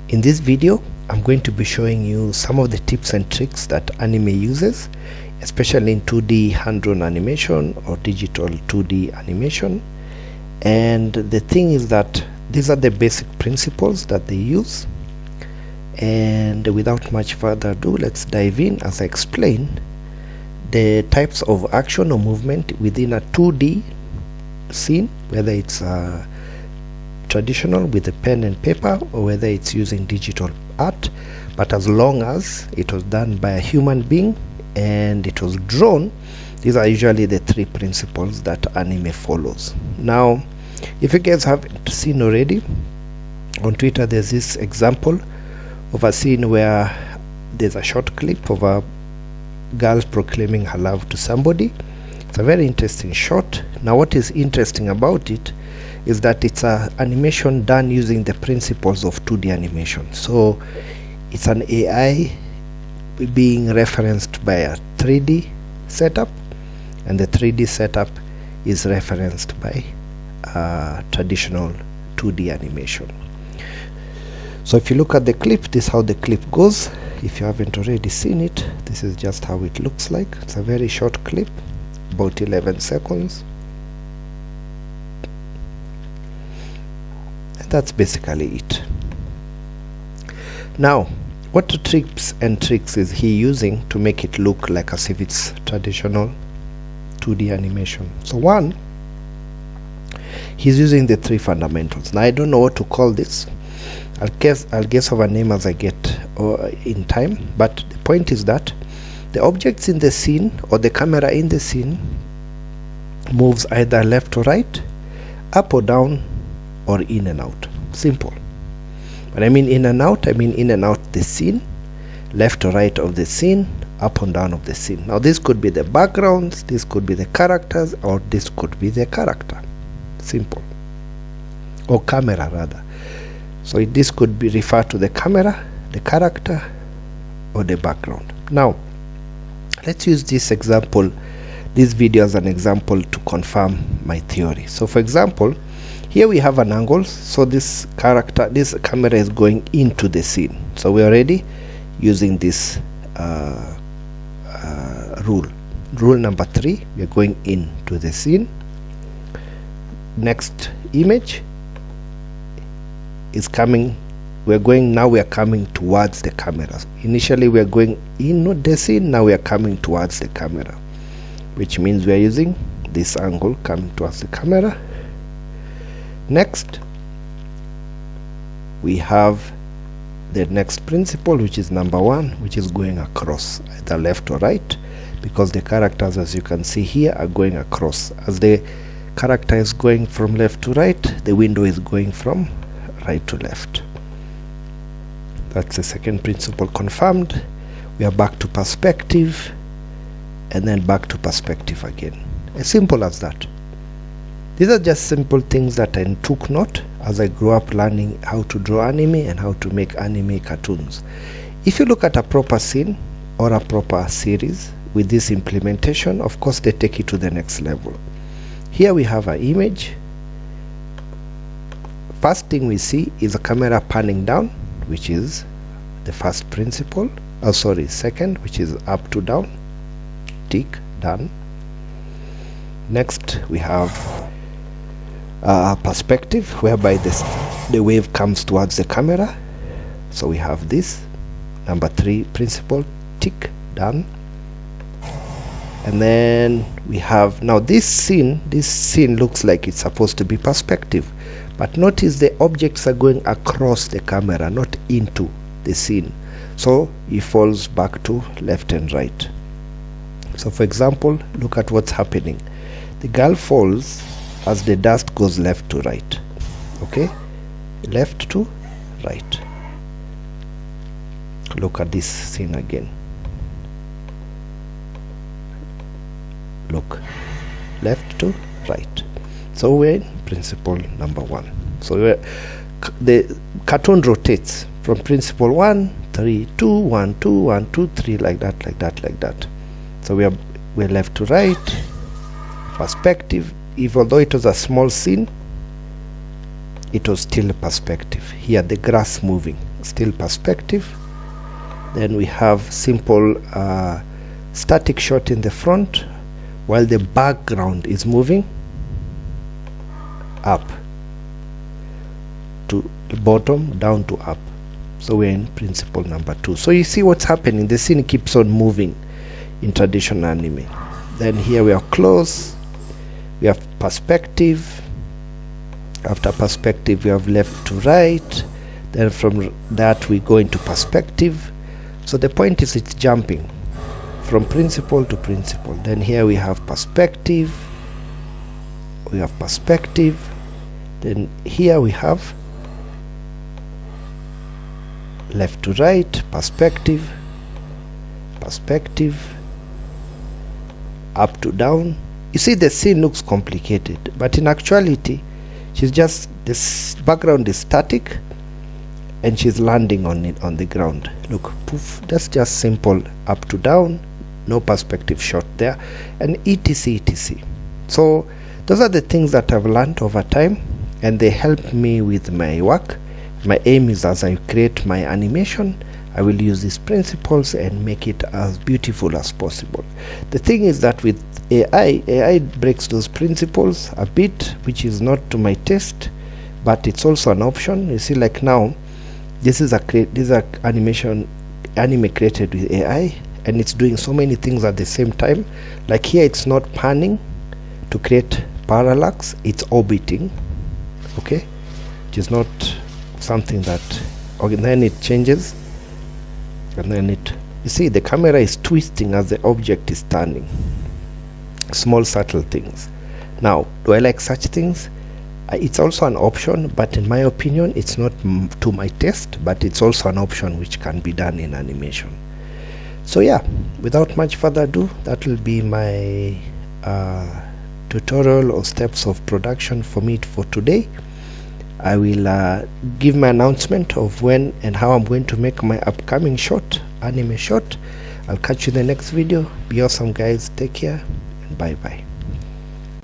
In this video, I'm going to be showing you some of the tips and tricks that Anime uses, especially in 2D hand-drawn animation or digital 2D animation. And the thing is that these are the basic principles that they use. And without much further ado, let's dive in as I explain the types of action or movement within a 2D scene, whether it's traditional with a pen and paper or whether it's using digital art, but as long as it was done by a human being and it was drawn. These are usually the three principles that anime follows. Now, if you guys haven't seen already, on Twitter there's this example of a scene where there's a short clip of a girl proclaiming her love to somebody. It's a very interesting shot. Now, what is interesting about it is that it's an animation done using the principles of 2D animation. So it's an AI being referenced by a 3D setup, and the 3D setup is referenced by traditional 2D animation. So if you look at the clip, this is how the clip goes. If you haven't already seen it, this is just how it looks like. It's a very short clip, about 11 seconds. And that's basically it. Now, what tips and tricks is he using to make it look like as if it's traditional 2D animation? So one, he's using the three fundamentals. Now I don't know what to call this. I'll guess of a name as I get in time, but the point is that the objects in the scene or the camera in the scene moves either left or right, up or down, or in and out. Simple. When I mean in and out, I mean in and out the scene, left or right of the scene, up and down of the scene. Now this could be the backgrounds, this could be the characters, or this could be the character. Simple. Or camera rather. So this could be referred to the camera, the character, or the background. Now, let's use this example, this video as an example to confirm my theory. So for example, here we have an angle. So this camera is going into the scene. So we're already using this rule. Rule number 3, we're going into the scene. Next image is coming, we are coming towards the camera. Initially we are going in the scene, now we are coming towards the camera, which means we are using this angle coming towards the camera. Next we have the next principle, which is number 1, which is going across either left or right, because the characters, as you can see here, are going across. As the character is going from left to right, the window is going from right to left. That's the second principle confirmed. We are back to perspective, and then back to perspective again. As simple as that. These are just simple things that I took note as I grew up learning how to draw anime and how to make anime cartoons. If you look at a proper scene or a proper series with this implementation, of course they take it to the next level. Here we have an image. First thing we see is a camera panning down, which is the first principle. Second, which is up to down. Tick, done. Next we have perspective, whereby the wave comes towards the camera. So we have this number 3 principle. Tick, done. And then we have now this scene looks like it's supposed to be perspective, but notice the objects are going across the camera, not into the scene. So it falls back to left and right. So for example, look at what's happening. The girl falls as the dust goes left to right. Okay? Left to right. Look at this scene again. Look, left to right. So we're in principle number 1. So the cartoon rotates from principle 1, 3, 2, 1, 2, 1, 2, 3, like that. So we're left to right, perspective. If although it was a small scene, it was still perspective. Here the grass moving, still perspective. Then we have simple static shot in the front while the background is moving up to the bottom, down to up. So we're in principle number 2. So you see what's happening, the scene keeps on moving in traditional anime. Then here we are close, we have perspective. After perspective we have left to right, then from that we go into perspective. So the point is it's jumping from principle to principle. Then here we have perspective, then here we have left to right, perspective, up to down. You see the scene looks complicated, but in actuality she's just, this background is static and she's landing on it, on the ground. Look, poof, that's just simple up to down, no perspective shot there, and etc. So those are the things that I've learned over time, and they help me with my work. My aim is, as I create my animation, I will use these principles and make it as beautiful as possible. The thing is that with AI breaks those principles a bit, which is not to my taste, but it's also an option. You see, like now, this is animation anime created with AI, and it's doing so many things at the same time. Like here, it's not panning to create parallax, it's orbiting, okay, which is not something that, okay, then it changes, and then it, you see the camera is twisting as the object is turning. Small subtle things. Now, do I like such things? It's also an option, but in my opinion it's not to my taste, but it's also an option which can be done in animation. So yeah, without much further ado, that will be my tutorial or steps of production for me for today. I will give my announcement of when and how I'm going to make my upcoming short, anime short. I'll catch you in the next video. Be awesome guys, take care, and bye bye.